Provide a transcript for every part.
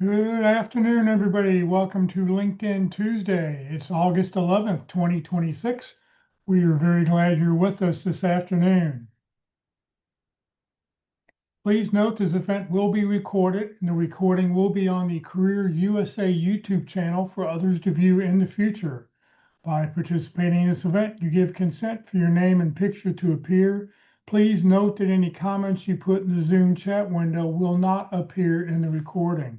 Good afternoon, everybody. Welcome to LinkedIn Tuesday. It's August 11th, 2026. We are very glad you're with us this afternoon. Please note this event will be recorded, and the recording will be on the Career USA YouTube channel for others to view in the future. By participating in this event, you give consent for your name and picture to appear. Please note that any comments you put in the Zoom chat window will not appear in the recording.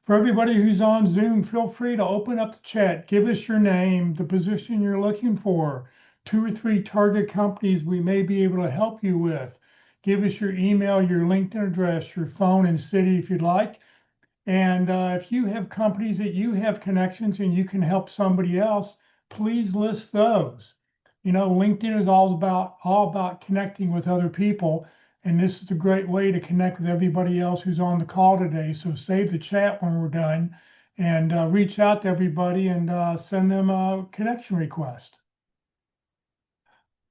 For everybody who's on Zoom, feel free to open up the chat. Give us your name, the position you're looking for, 2 or 3 target companies we may be able to help you with. Give us your email, your LinkedIn address, your phone and city if you'd like. And if you have companies that you have connections and you can help somebody else, please list those. LinkedIn is all about connecting with other people, and this is a great way to connect with everybody else who's on the call today. So save the chat when we're done, and reach out to everybody and send them a connection request.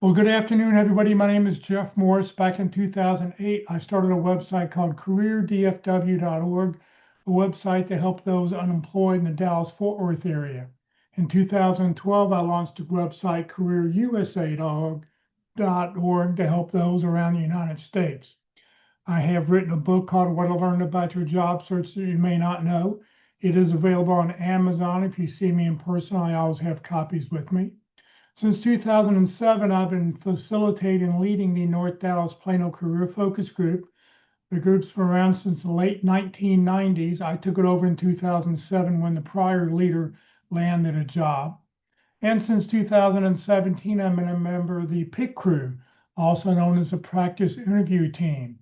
Well, good afternoon, everybody. My name is Jeff Morris. Back in 2008, I started a website called careerdfw.org, a website to help those unemployed in the Dallas-Fort Worth area. In 2012, I launched a website, careerusa.org, to help those around the United States. I have written a book called What I Learned About Your Job Search That You May Not Know. It is available on Amazon. If you see me in person, I always have copies with me. Since 2007, I've been facilitating and leading the North Dallas Plano Career Focus Group. The group's been around since the late 1990s. I took it over in 2007 when the prior leader landed a job. And since 2017, I'm a member of the PIC crew, also known as the Practice Interview Team.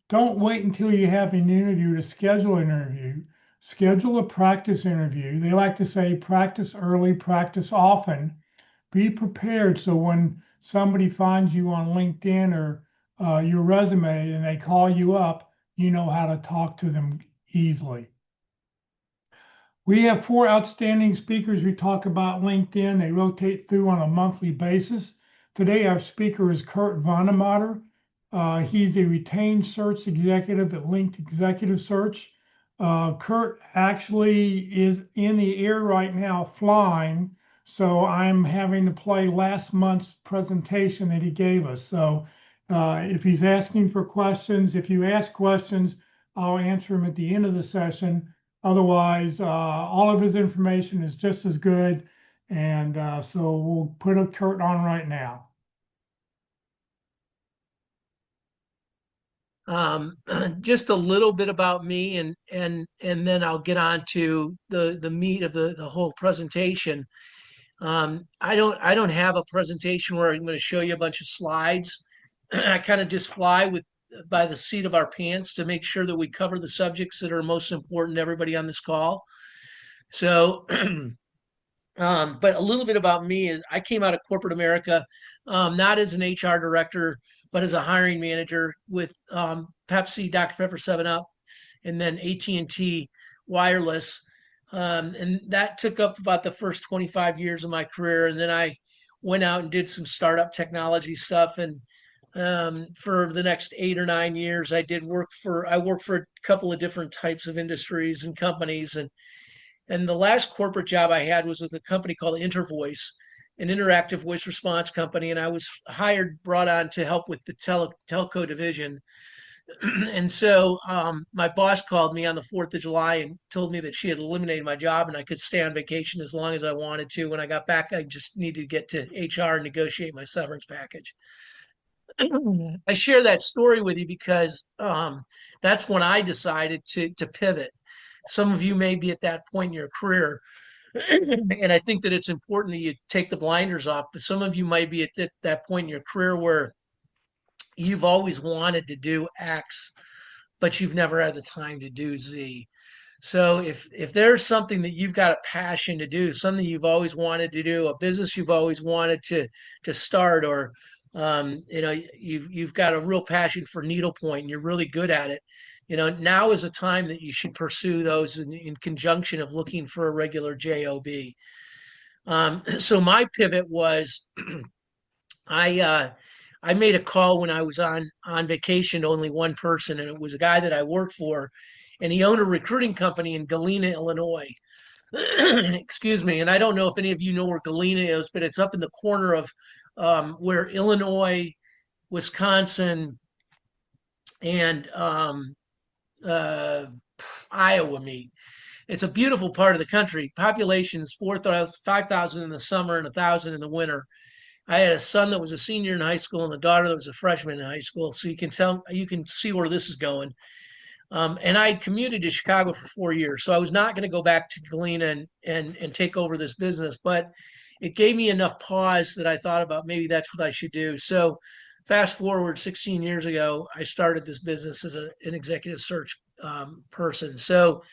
Don't wait until you have an interview to schedule an interview. Schedule a practice interview. They like to say practice early, practice often. Be prepared so when somebody finds you on LinkedIn or your resume and they call you up, you know how to talk to them easily. We have 4 outstanding speakers who talk about LinkedIn. They rotate through on a monthly basis. Today, our speaker is Kurt VandeMotter. He's a retained search executive at Linked Executive Search. Kurt actually is in the air right now flying, so I'm having to play last month's presentation that he gave us. So if he's asking for questions, if you ask questions, I'll answer them at the end of the session. Otherwise, all of his information is just as good. And so we'll put a Kurt on right now. Just a little bit about me, and then I'll get on to the meat of the whole presentation. I don't have a presentation where I'm going to show you a bunch of slides. I kind of just fly with by the seat of our pants to make sure that we cover the subjects that are most important to everybody on this call. So, but a little bit about me is I came out of corporate America, not as an HR director, but as a hiring manager with Pepsi, Dr. Pepper 7 Up, and then AT&T Wireless. And that took up about the first 25 years of my career. And then I went out and did some startup technology stuff. And for the next 8 or 9 years, I worked for a couple of different types of industries and companies. And the last corporate job I had was with a company called Intervoice, an interactive voice response company. And I was brought on to help with the telco division. And so my boss called me on the 4th of July and told me that she had eliminated my job and I could stay on vacation as long as I wanted to. When I got back, I just needed to get to HR and negotiate my severance package. I share that story with you because that's when I decided to pivot. Some of you may be at that point in your career, and I think that it's important that you take the blinders off. But some of you might be at that point in your career where you've always wanted to do X, but you've never had the time to do Z. So if there's something that you've got a passion to do, something you've always wanted to do, a business you've always wanted to start, or you've got a real passion for needlepoint and you're really good at it, now is a time that you should pursue those in conjunction of looking for a regular job. So my pivot was I I made a call when I was on vacation to only one person, and it was a guy that I worked for, and he owned a recruiting company in Galena, Illinois. Excuse me. And I don't know if any of you know where Galena is, but it's up in the corner of where Illinois, Wisconsin, and uh, Iowa meet. It's a beautiful part of the country. Population is 4,000, 5,000 in the summer and 1,000 in the winter. I had a son that was a senior in high school and a daughter that was a freshman in high school. So you can see where this is going. And I commuted to Chicago for 4 years, so I was not going to go back to Galena and take over this business. But it gave me enough pause that I thought about maybe that's what I should do. So fast forward 16 years ago, I started this business as an executive search person. So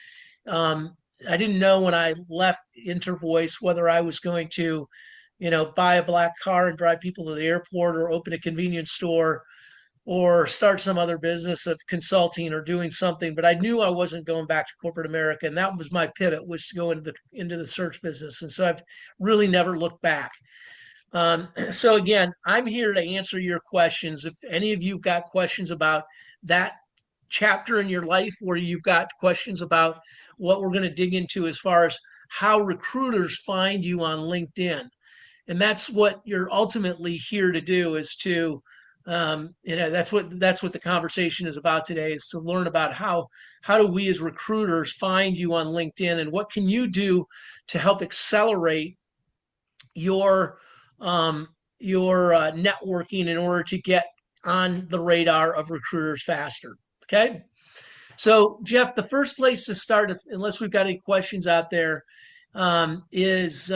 um, I didn't know when I left Intervoice whether I was going to, buy a black car and drive people to the airport or open a convenience store or start some other business of consulting or doing something. But I knew I wasn't going back to corporate America, and that was my pivot, was to go into the search business. And so I've really never looked back. So again, I'm here to answer your questions. If any of you've got questions about that chapter in your life, or you've got questions about what we're going to dig into as far as how recruiters find you on LinkedIn, and that's what you're ultimately here to do, is to that's what the conversation is about today, is to learn about how do we as recruiters find you on LinkedIn, and what can you do to help accelerate your networking in order to get on the radar of recruiters faster. Okay. So, Jeff, the first place to start, unless we've got any questions out there, is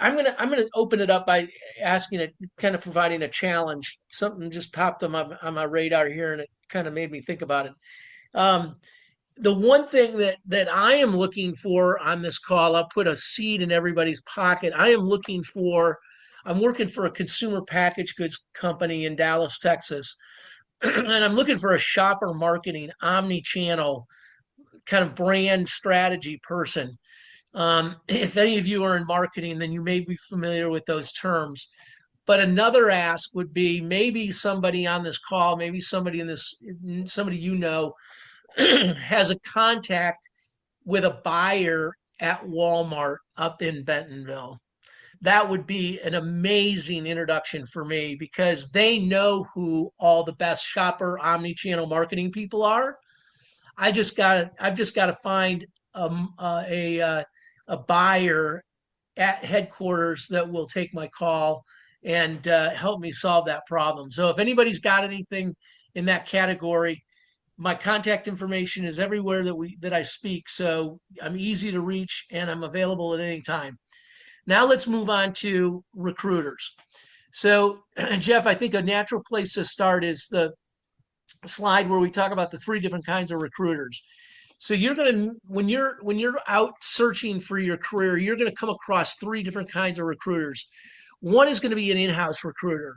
I'm gonna open it up by asking it, kind of providing a challenge. Something just popped on my radar here, and it kind of made me think about it. Um, the one thing that I am looking for on this call, I'll put a seed in everybody's pocket. I'm working for a consumer packaged goods company in Dallas, Texas, and I'm looking for a shopper marketing, omni-channel kind of brand strategy person. If any of you are in marketing, then you may be familiar with those terms. But another ask would be, maybe somebody on this call, maybe somebody has a contact with a buyer at Walmart up in Bentonville. That would be an amazing introduction for me, because they know who all the best shopper omni-channel marketing people are. I've just got to find a buyer at headquarters that will take my call and help me solve that problem. So if anybody's got anything in that category, my contact information is everywhere that I speak. So I'm easy to reach and I'm available at any time. Now let's move on to recruiters. So Jeff, I think a natural place to start is the slide where we talk about the three different kinds of recruiters. So you're going to, when you're out searching for your career, you're going to come across three different kinds of recruiters. One is going to be an in-house recruiter.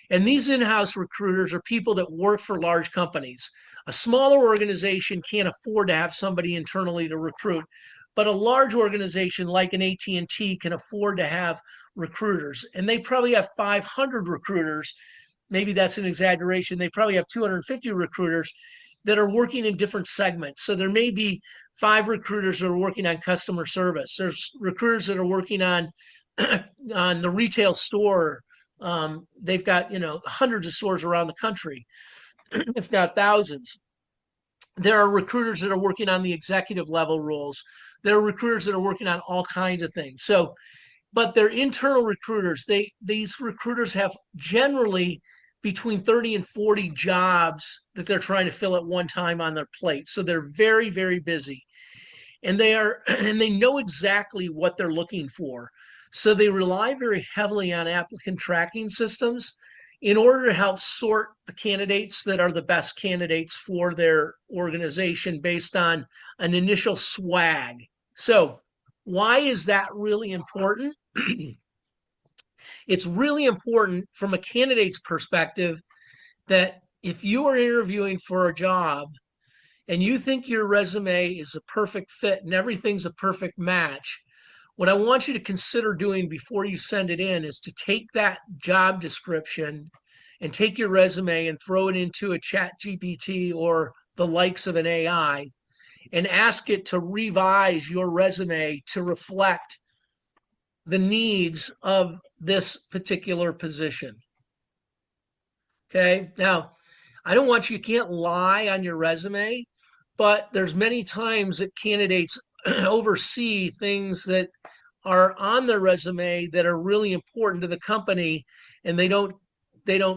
And these in-house recruiters are people that work for large companies. A smaller organization can't afford to have somebody internally to recruit, but a large organization like an AT&T can afford to have recruiters. And they probably have 500 recruiters. Maybe that's an exaggeration. They probably have 250 recruiters that are working in different segments. So there may be 5 recruiters that are working on customer service. There's recruiters that are working on on the retail store. They've got hundreds of stores around the country, if not thousands. There are recruiters that are working on the executive level roles. There are recruiters that are working on all kinds of things. So, but they're internal recruiters. These recruiters have generally between 30 and 40 jobs that they're trying to fill at one time on their plate. So they're very, very busy. And they know exactly what they're looking for. So they rely very heavily on applicant tracking systems in order to help sort the candidates that are the best candidates for their organization based on an initial swag. So why is that really important? It's really important from a candidate's perspective that if you are interviewing for a job and you think your resume is a perfect fit and everything's a perfect match, What I want you to consider doing before you send it in is to take that job description and take your resume and throw it into a chat GPT or the likes of an AI and ask it to revise your resume to reflect the needs of this particular position. Okay. Now, I don't want you, you can't lie on your resume, but there's many times that candidates oversee things that are on their resume that are really important to the company, and they don't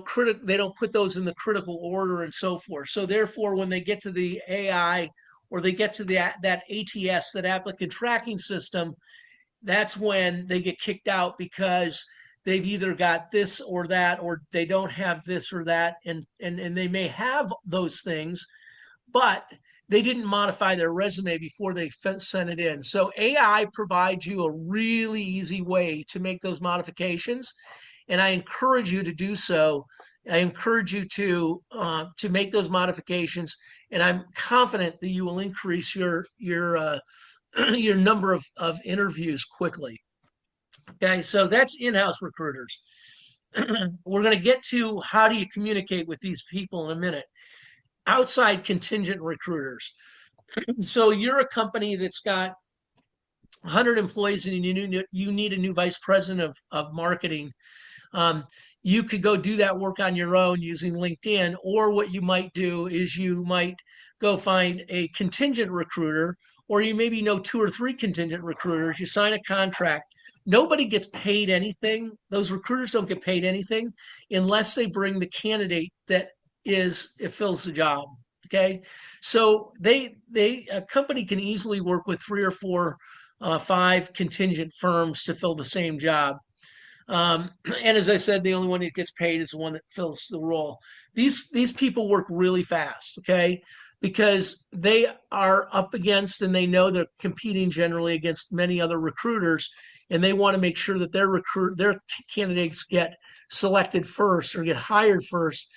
put those in the critical order and so forth. So therefore, when they get to the AI or they get to that ATS, that applicant tracking system, that's when they get kicked out because they've either got this or that, or they don't have this or that, and they may have those things, but they didn't modify their resume before they sent it in. So AI provides you a really easy way to make those modifications, and I encourage you to do so. I encourage you to make those modifications, and I'm confident that you will increase your your number of interviews quickly. Okay, so that's in-house recruiters. We're going to get to how do you communicate with these people in a minute. Outside contingent recruiters. So you're a company that's got 100 employees and you need a new vice president of marketing. Um, you could go do that work on your own using LinkedIn, or what you might do is you might go find a contingent recruiter, or you maybe know two or three contingent recruiters. You sign a contract. Nobody gets paid anything. Those recruiters don't get paid anything unless they bring the candidate that it fills the job. Okay, so a company can easily work with three or four, five contingent firms to fill the same job. And as I said, the only one that gets paid is the one that fills the role. These people work really fast, okay? Because they are up against and they know they're competing generally against many other recruiters, and they want to make sure that their candidates get selected first or get hired first.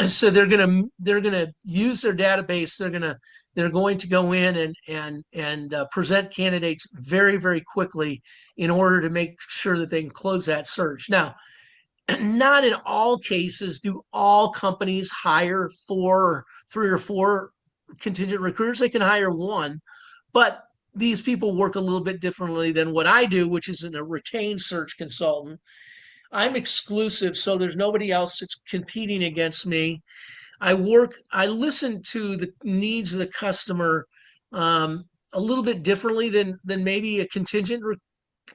So they're gonna use their database. They're going to go in and present candidates very quickly in order to make sure that they can close that search. Now, not in all cases do all companies hire three or four contingent recruiters. They can hire one, but these people work a little bit differently than what I do, which is in a retained search consultant. I'm exclusive, so there's nobody else that's competing against me. I listen to the needs of the customer a little bit differently than maybe a contingent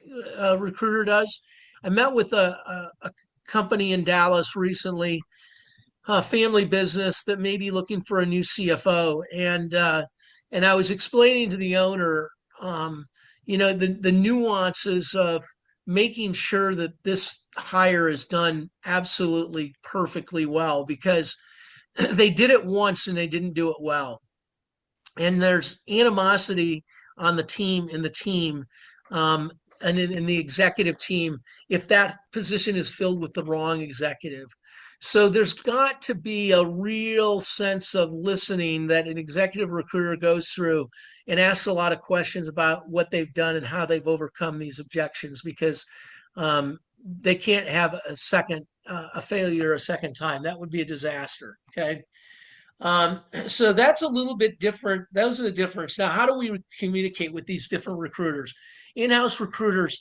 recruiter does. I met with a company in Dallas recently, a family business that may be looking for a new CFO, and I was explaining to the owner, the nuances of making sure that this hire is done absolutely perfectly well, because they did it once and they didn't do it well. And there's animosity on the team, um, and in the executive team if that position is filled with the wrong executive. So there's got to be a real sense of listening that an executive recruiter goes through and asks a lot of questions about what they've done and how they've overcome these objections, because they can't have a failure a second time. That would be a disaster. Okay. So that's a little bit different. Those are the difference. Now, how do we communicate with these different recruiters? In-house recruiters,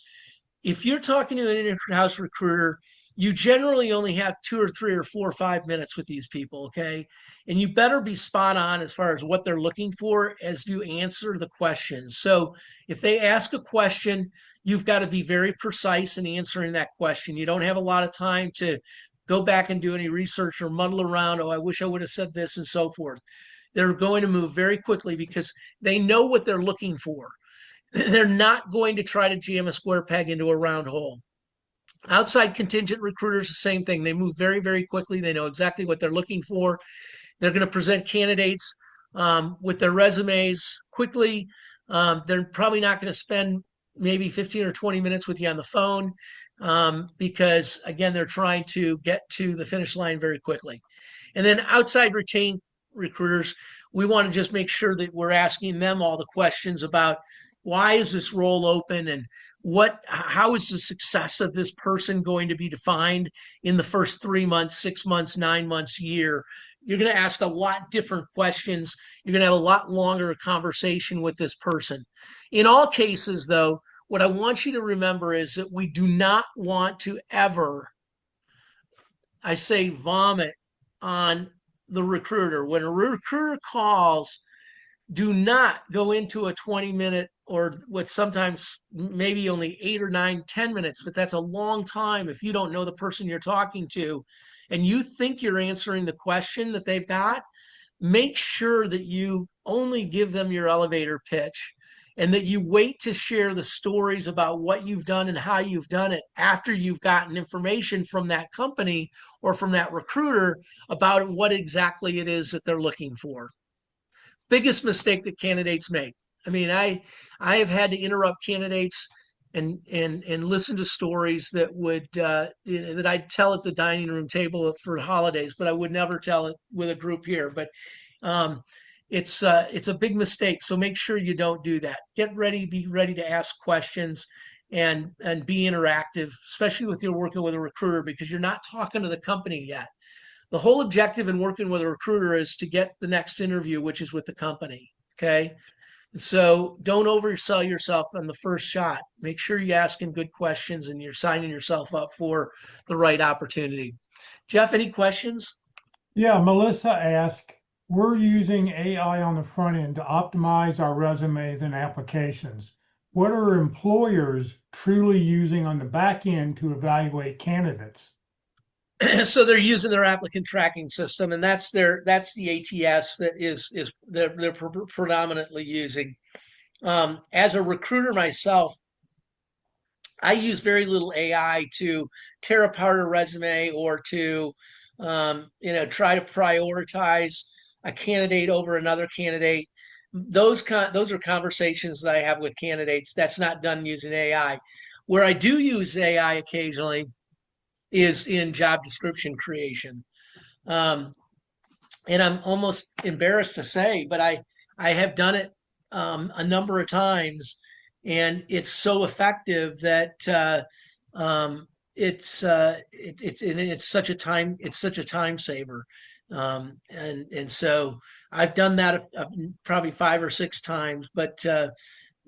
if you're talking to an in-house recruiter, you generally only have 2 or 3 or 4 or 5 minutes with these people, okay? And you better be spot on as far as what they're looking for as you answer the questions. So if they ask a question, you've got to be very precise in answering that question. You don't have a lot of time to go back and do any research or muddle around. Oh, I wish I would have said this and so forth. They're going to move very quickly because they know what they're looking for. They're not going to try to jam a square peg into a round hole. Outside contingent recruiters, the same thing. They move very quickly. They know exactly what they're looking for. They're going to present candidates with their resumes quickly. They're probably not going to spend maybe 15 or 20 minutes with you on the phone, because, again, they're trying to get to the finish line very quickly. And then outside retained recruiters, we want to just make sure that we're asking them all the questions about why is this role open, and how is the success of this person going to be defined in the first 3 months, 6 months, 9 months, year. You're going to ask a lot different questions. You're going to have a lot longer conversation with this person. In all cases, though, what I want you to remember is that we do not want to ever, I say, vomit on the recruiter. When a recruiter calls, do not go into a 20-minute or what sometimes maybe only 8 or 9, 10 minutes, but that's a long time if you don't know the person you're talking to and you think you're answering the question that they've got. Make sure that you only give them your elevator pitch and that you wait to share the stories about what you've done and how you've done it after you've gotten information from that company or from that recruiter about what exactly it is that they're looking for. Biggest mistake that candidates make. I mean, I have had to interrupt candidates and listen to stories that would that I'd tell at the dining room table for holidays, but I would never tell it with a group here. But um, it's a big mistake. So make sure you don't do that. Get ready, be ready to ask questions and be interactive, especially with you're working with a recruiter because you're not talking to the company yet. The whole objective in working with a recruiter is to get the next interview, which is with the company. Okay. And so don't oversell yourself on the first shot. Make sure you're asking good questions and you're signing yourself up for the right opportunity. Jeff, any questions? Yeah, Melissa asked, we're using AI on the front end to optimize our resumes and applications. What are employers truly using on the back end to evaluate candidates? So they're using their applicant tracking system, and that's the ATS that is they're predominantly using. As a recruiter myself, I use very little AI to tear apart a resume or to, try to prioritize a candidate over another candidate. Those are conversations that I have with candidates. That's not done using AI. Where I do use AI occasionally is in job description creation. Um, and I'm almost embarrassed to say, but I have done it a number of times, and it's so effective that it's such a time saver, and so I've done that probably 5 or 6 times, but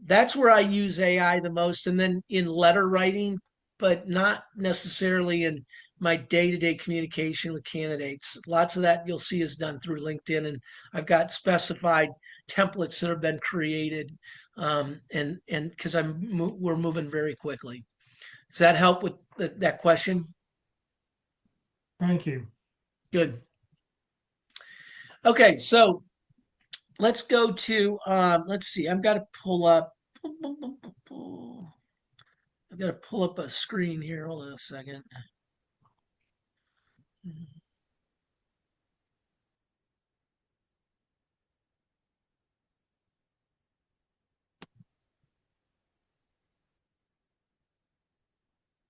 that's where I use AI the most, and then in letter writing, but not necessarily in my day-to-day communication with candidates. Lots of that you'll see is done through LinkedIn, and I've got specified templates that have been created, and because we're moving very quickly. Does that help with that question? Thank you. Good. Okay, so let's go to let's see. I've got to pull up a screen here. Hold on a second.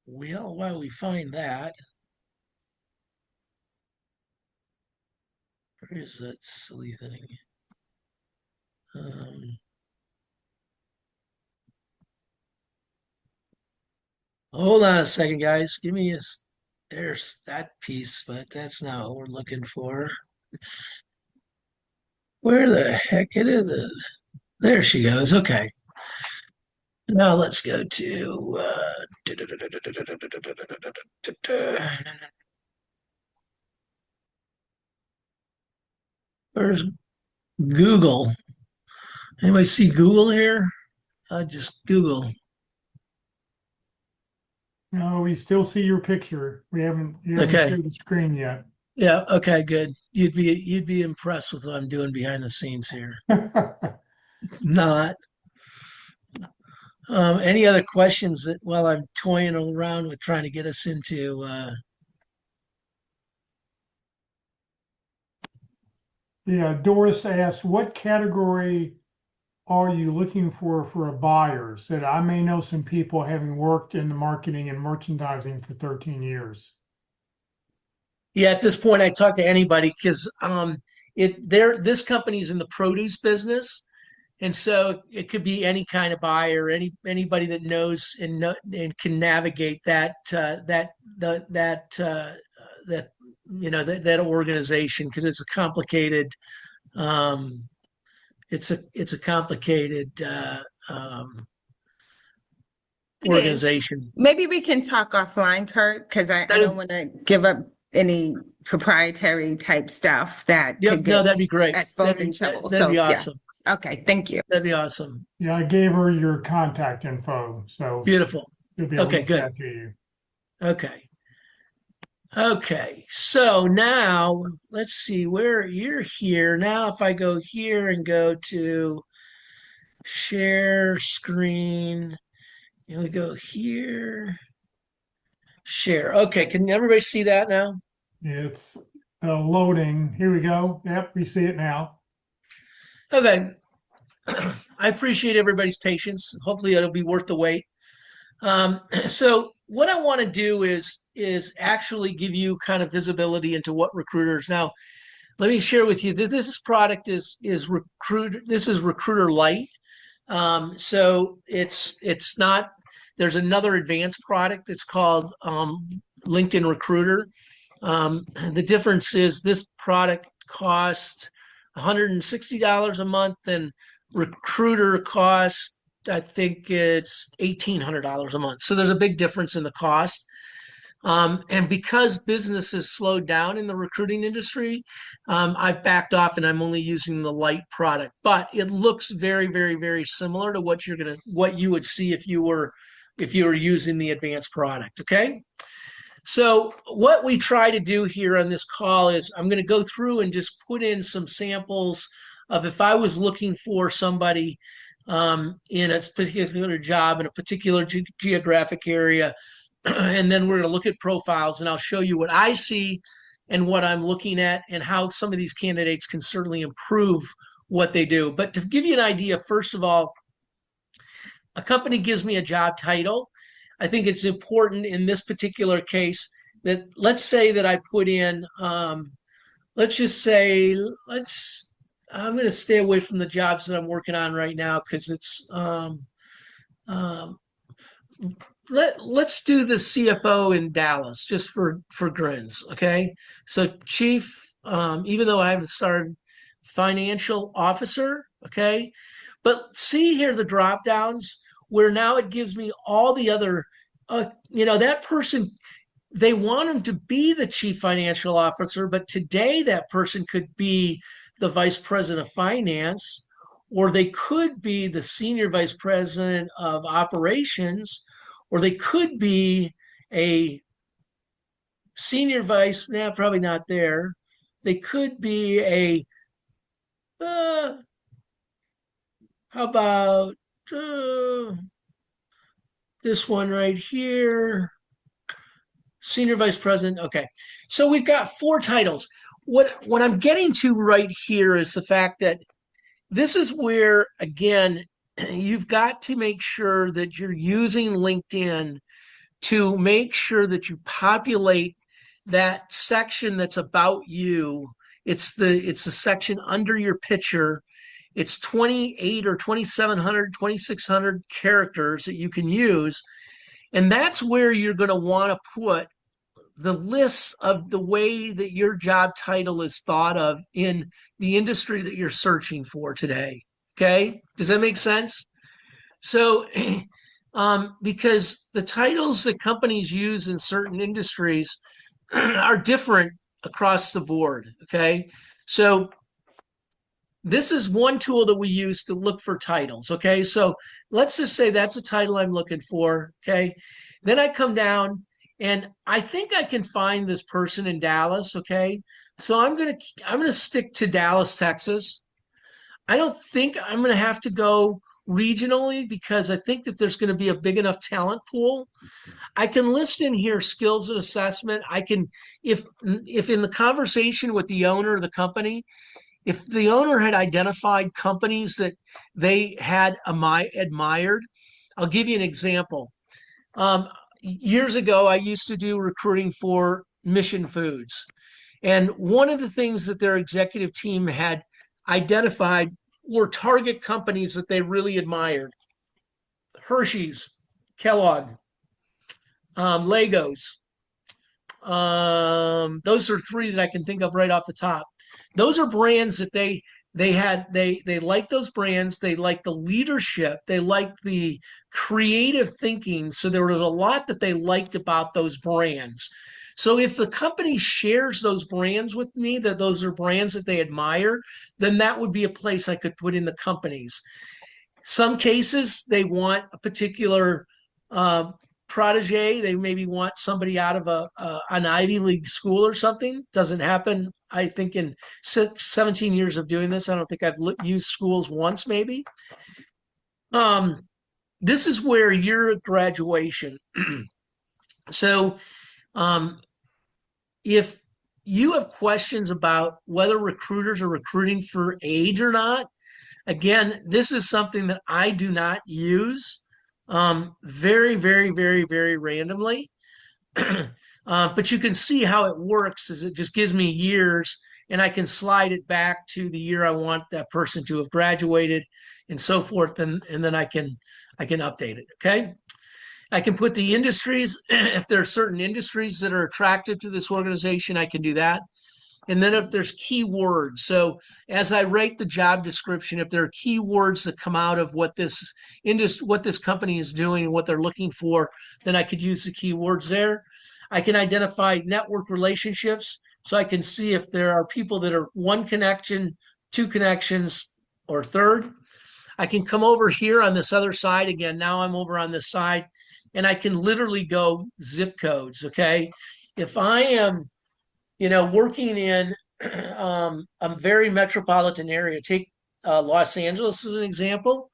Well, while we find that, where is that silly thing? Um, Hold on a second, guys. There's that piece, but that's not what we're looking for. Where the heck it is? There she goes. Okay. Now let's go to where's Google? Anybody see Google here? Just Google. No, we still see your picture. You haven't Okay. shared the screen yet. Yeah. Okay. Good. You'd be impressed with what I'm doing behind the scenes here. Not. Any other questions that while I'm toying around with trying to get us into Yeah, Doris asked, what category are you looking for a buyer? Said, I may know some people having worked in the marketing and merchandising for 13 years. yeah, at this point I talk to anybody because this company's in the produce business And so it could be any kind of buyer, anybody that knows and can navigate that that organization, because it's a complicated um, it's a complicated It is. organization. Maybe we can talk offline, Kurt, because I don't That, want to give up any proprietary type stuff that yep, could no, get that'd be great. us both in trouble. That'd be So yeah. awesome. Okay, thank you. That'd be awesome. Yeah, I gave her your contact info, so Beautiful. she'll be able to Okay, reach good. out to you. Okay. Okay. So now let's see where you're here. Now, if I go here and go to share screen, and we go here, share. Okay. Can everybody see that now? It's loading. Here we go. Yep, we see it now. Okay. I appreciate everybody's patience. Hopefully, it'll be worth the wait. So what I want to do is actually give you kind of visibility into what recruiters. Now, let me share with you this product is recruit. This is Recruiter Lite. So it's not. There's another advanced product that's called LinkedIn Recruiter. The difference is this product costs $160 a month, and Recruiter costs, I think it's $1,800 a month. So there's a big difference in the cost. And because business has slowed down in the recruiting industry, I've backed off and I'm only using the light product. But it looks very, very, very similar to what you would see if you were using the advanced product. Okay. So what we try to do here on this call is I'm going to go through and just put in some samples of if I was looking for somebody in a particular job in a particular geographic area, and then we're going to look at profiles, and I'll show you what I see and what I'm looking at and how some of these candidates can certainly improve what they do. But to give you an idea, first of all, a company gives me a job title. I think it's important in this particular case that let's say that I put in, let's just say, I'm going to stay away from the jobs that I'm working on right now because it's, um, let's do the CFO in Dallas just for grins. Okay. So chief, even though I haven't started, financial officer. Okay. But see here the drop downs where now it gives me all the other, that person, they want him to be the chief financial officer, but today that person could be the vice president of finance, or they could be the senior vice president of operations, or they could be a senior vice, nah, probably not there. They could be uh, how about this one right here? Senior vice president. Okay. So we've got four titles. What I'm getting to right here is the fact that this is where, again, you've got to make sure that you're using LinkedIn to make sure that you populate that section that's about you. It's the section under your picture. It's 28 or 2,700, 2,600 characters that you can use. And that's where you're going to want to put the lists of the way that your job title is thought of in the industry that you're searching for today. Okay. Does that make sense? So, because the titles that companies use in certain industries are different across the board. Okay. So, this is one tool that we use to look for titles. Okay. So, let's just say that's a title I'm looking for. Okay. Then I come down and I think I can find this person in Dallas. Okay. So, I'm going to stick to Dallas, Texas. I don't think I'm going to have to go regionally because I think that there's going to be a big enough talent pool. I can list in here skills and assessment. I can, if in the conversation with the owner of the company, if the owner had identified companies that they had admired, I'll give you an example. Years ago, I used to do recruiting for Mission Foods. And one of the things that their executive team had identified were target companies that they really admired. Hershey's, Kellogg, Legos. Those are three that I can think of right off the top. Those are brands that they like those brands. They like the leadership. They like the creative thinking. So there was a lot that they liked about those brands. So if the company shares those brands with me, that those are brands that they admire, then that would be a place I could put in the companies. Some cases they want a particular uh, protege. They maybe want somebody out of an Ivy League school or something. Doesn't happen. I think in 17 years of doing this, I don't think I've used schools once, maybe. Um, this is where you're at graduation. So um, if you have questions about whether recruiters are recruiting for age or not, again, this is something that I do not use very, very, very, very randomly. But you can see how it works is it just gives me years and I can slide it back to the year I want that person to have graduated and so forth. And then I can update it. Okay. I can put the industries, if there are certain industries that are attractive to this organization, I can do that. And then if there's keywords, so as I write the job description, if there are keywords that come out of what this company is doing and what they're looking for, then I could use the keywords there. I can identify network relationships, so I can see if there are people that are one connection, two connections, or third. I can come over here on this other side again. Now I'm over on this side, and I can literally go zip codes. Okay, if I am working in a very metropolitan area, take Los Angeles as an example,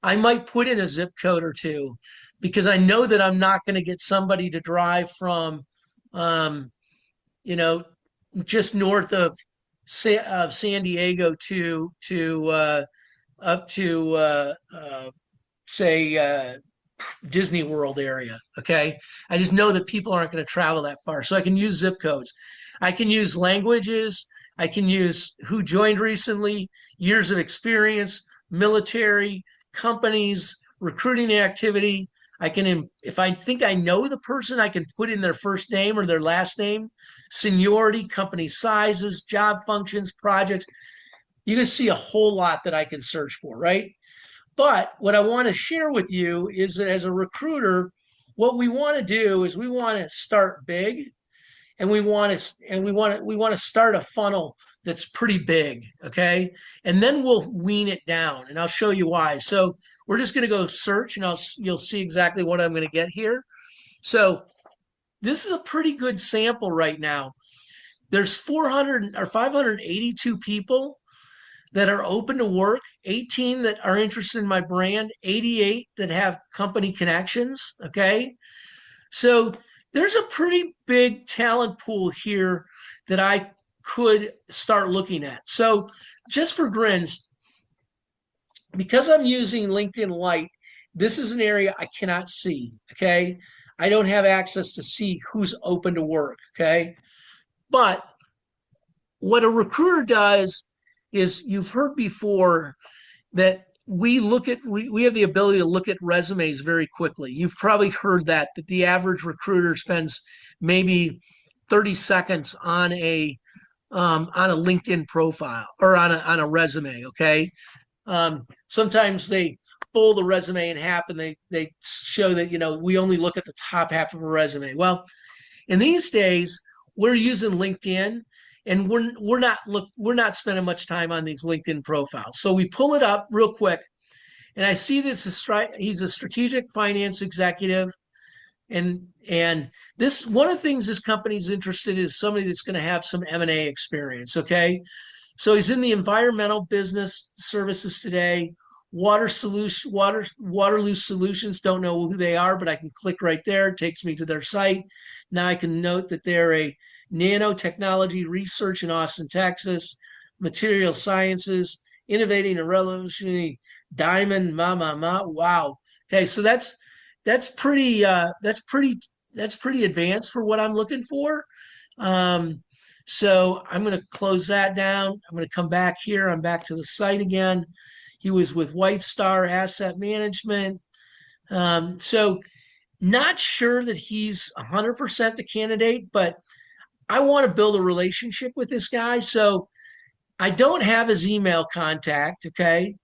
I might put in a zip code or two because I know that I'm not going to get somebody to drive from, um, you know, just north of San Diego to up to say Disney World area. Okay. I just know that people aren't going to travel that far. So I can use zip codes. I can use languages. I can use who joined recently, years of experience, military, companies, recruiting activity. I can, if I think I know the person, I can put in their first name or their last name, seniority, company sizes, job functions, projects. You can see a whole lot that I can search for, right? But what I want to share with you is that as a recruiter, what we want to do is we want to start big and we want to start a funnel that's pretty big, okay? And then we'll wean it down and I'll show you why. So we're just going to go search and you'll see exactly what I'm going to get here. So this is a pretty good sample right now. There's 400 or 582 people that are open to work, 18 that are interested in my brand, 88 that have company connections. Okay. So there's a pretty big talent pool here that I could start looking at. So just for grins, because I'm using LinkedIn Lite, this is an area I cannot see. Okay. I don't have access to see who's open to work. Okay. But what a recruiter does is you've heard before that we have the ability to look at resumes very quickly. You've probably heard that the average recruiter spends maybe 30 seconds on a LinkedIn profile or on a resume. Okay, sometimes they fold the resume in half and they show that we only look at the top half of a resume. Well, in these days we're using LinkedIn and we're not spending much time on these LinkedIn profiles. So we pull it up real quick, and I see this he's a strategic finance executive, and this one of the things this company's interested in is somebody that's going to have some M&A experience. Okay, so he's in the environmental business services today. Waterloo Solutions, don't know who they are, but I can click right there. It takes me to their site. Now I can note that they're a nanotechnology research in Austin, Texas, material sciences, innovating a revolutionary diamond. Wow. Okay, so that's pretty advanced for what I'm looking for. Um, So I'm going to close that down. I'm going to come back here. I'm back to the site again. He was with White Star Asset Management. So not sure that he's 100% the candidate, but I want to build a relationship with this guy. So I don't have his email contact. Okay.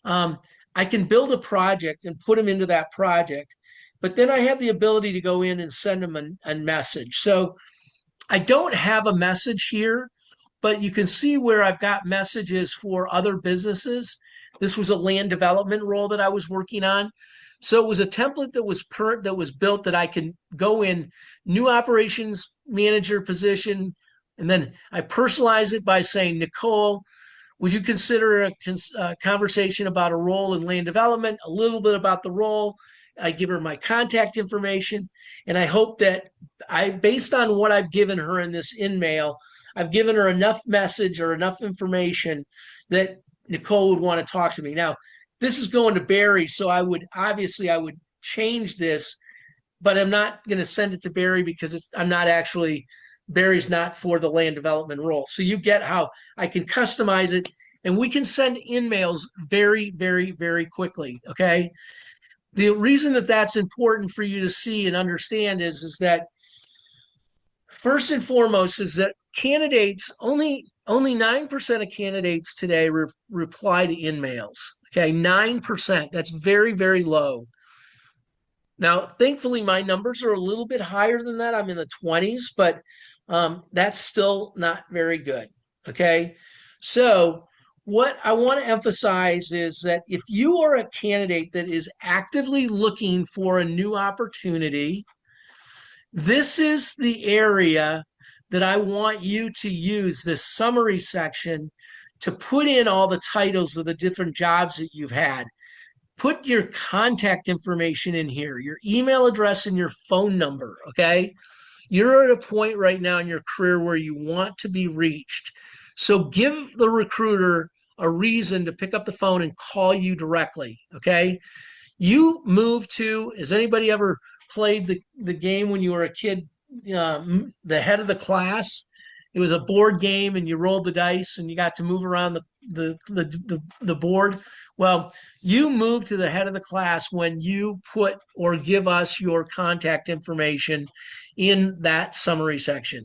Um, I can build a project and put him into that project, but then I have the ability to go in and send him a message. So I don't have a message here, but you can see where I've got messages for other businesses. This was a land development role that I was working on. So it was a template that was built that I can go in new operations manager position, and then I personalize it by saying, Nicole, would you consider a conversation about a role in land development, a little bit about the role? I give her my contact information, and I hope that based on what I've given her in this in-mail, I've given her enough message or enough information that Nicole would want to talk to me. Now, this is going to Barry, so I would change this, but I'm not going to send it to Barry because I'm not actually Barry's not for the land development role. So you get how I can customize it, and we can send in mails very, very, very quickly. Okay. The reason that that's important for you to see and understand is that first and foremost is that candidates only 9% of candidates today reply to in mails. Okay, 9%. That's very, very low. Now, thankfully, my numbers are a little bit higher than that. I'm in the 20s, but that's still not very good. Okay. So, what I want to emphasize is that if you are a candidate that is actively looking for a new opportunity, this is the area that I want you to use this summary section to put in all the titles of the different jobs that you've had. Put your contact information in here, your email address and your phone number. Okay. You're at a point right now in your career where you want to be reached. So give the recruiter a reason to pick up the phone and call you directly. Okay. You move to, has anybody ever played the game when you were a kid, the head of the class? It was a board game and you rolled the dice and you got to move around the board. Well, you move to the head of the class when you put or give us your contact information in that summary section.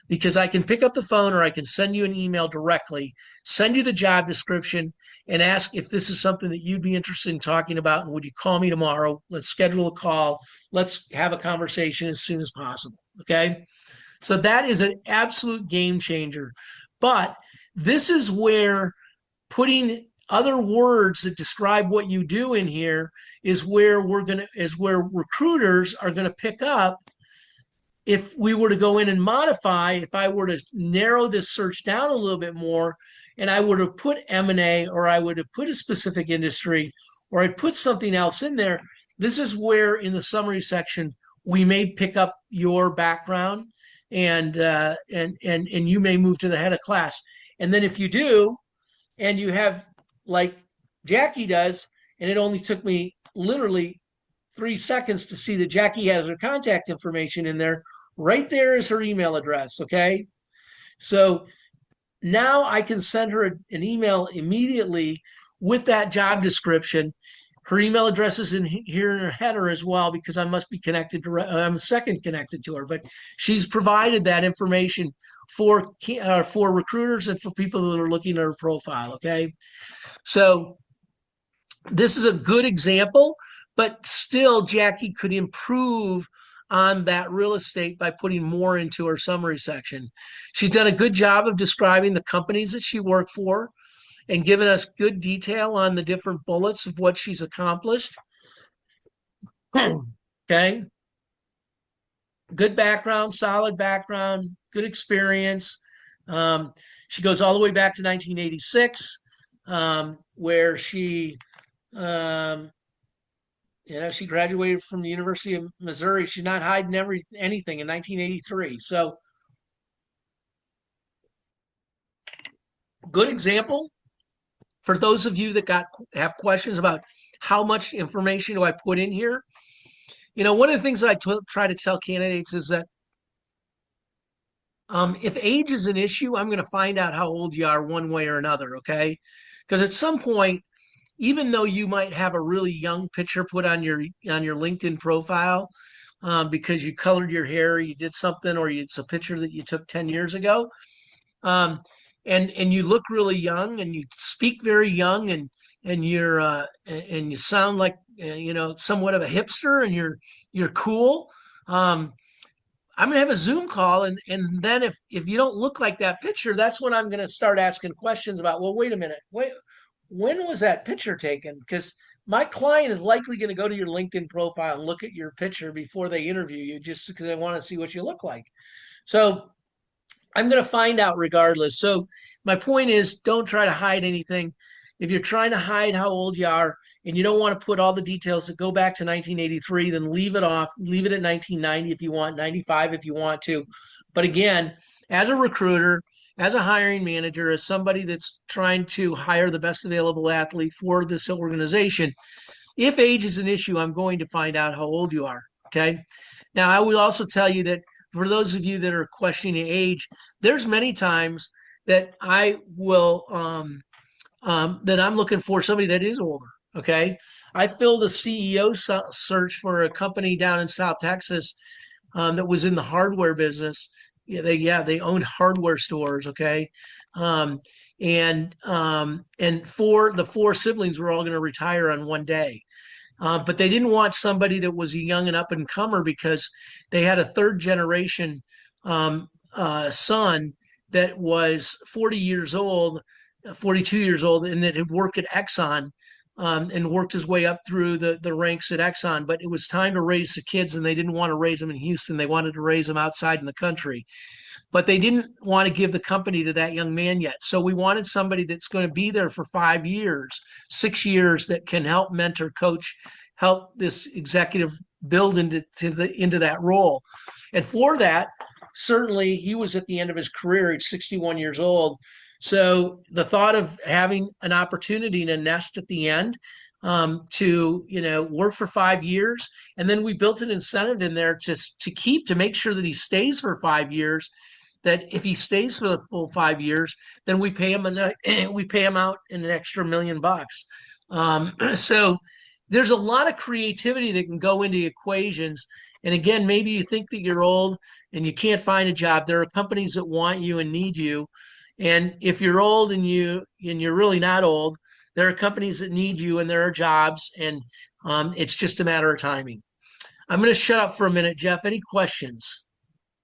Because I can pick up the phone or I can send you an email directly, send you the job description, and ask if this is something that you'd be interested in talking about. And would you call me tomorrow? Let's schedule a call. Let's have a conversation as soon as possible. Okay. So that is an absolute game changer. But this is where putting other words that describe what you do in here is where recruiters are going to pick up. If we were to go in and modify, if I were to narrow this search down a little bit more, and I would have put M&A, or I would have put a specific industry, or I'd put something else in there, this is where in the summary section we may pick up your background, and you may move to the head of class. And then if you do, and you have, like Jackie does, and it only took me literally 3 seconds to see that Jackie has her contact information in there. Right there is her email address. Okay. So now I can send her an email immediately with that job description. Her email address is in here in her header as well, because I must be connected to, I'm second connected to her, but she's provided that information for recruiters and for people that are looking at her profile. Okay. So this is a good example, but still Jackie could improve on that real estate by putting more into her summary section. She's done a good job of describing the companies that she worked for and given us good detail on the different bullets of what she's accomplished. Okay. Good background, solid background, good experience. She goes all the way back to 1986, where she she graduated from the University of Missouri. She's not hiding anything in 1983. So good example for those of you that have questions about how much information do I put in here. One of the things that I try to tell candidates is that If age is an issue, I'm going to find out how old you are one way or another, okay? Because at some point, even though you might have a really young picture put on your LinkedIn profile, because you colored your hair, you did something, or it's a picture that you took 10 years ago, um, and you look really young, and you speak very young, and and you sound like somewhat of a hipster, and you're cool. Um, I'm gonna have a Zoom call, and then if you don't look like that picture, that's when I'm gonna start asking questions about, well, wait a minute, wait, when was that picture taken? Because my client is likely going to go to your LinkedIn profile and look at your picture before they interview you, just because they want to see what you look like. So I'm going to find out regardless. So my point is, don't try to hide anything. If you're trying to hide how old you are and you don't want to put all the details that go back to 1983, then leave it off. Leave it at 1990 if you want, 95 if you want to. But again, as a recruiter, as a hiring manager, as somebody that's trying to hire the best available athlete for this organization, if age is an issue, I'm going to find out how old you are. Okay. Now, I will also tell you that for those of you that are questioning age, there's many times that I will that I'm looking for somebody that is older. Okay, I filled a CEO search for a company down in South Texas that was in the hardware business. They owned hardware stores. Okay, um, and the four siblings were all going to retire on one day. But they didn't want somebody that was a young and up and comer because they had a third generation son that was 40 years old, 42 years old, and that had worked at Exxon and worked his way up through the ranks at Exxon. But it was time to raise the kids, and they didn't want to raise them in Houston. They wanted to raise them outside in the country, but they didn't want to give the company to that young man yet. So we wanted somebody that's going to be there for 5 years, 6 years, that can help mentor, coach, help this executive build into that role. And for that, certainly he was at the end of his career at 61 years old. So the thought of having an opportunity to nest at the end, to work for 5 years, and then we built an incentive in there to make sure that he stays for 5 years, that if he stays for the full 5 years, then we pay him we pay him out an extra $1 million. So there's a lot of creativity that can go into equations. And again, maybe you think that you're old and you can't find a job. There are companies that want you and need you. And if you're old and you're really not old, there are companies that need you and there are jobs, and it's just a matter of timing. I'm going to shut up for a minute, Jeff. Any questions?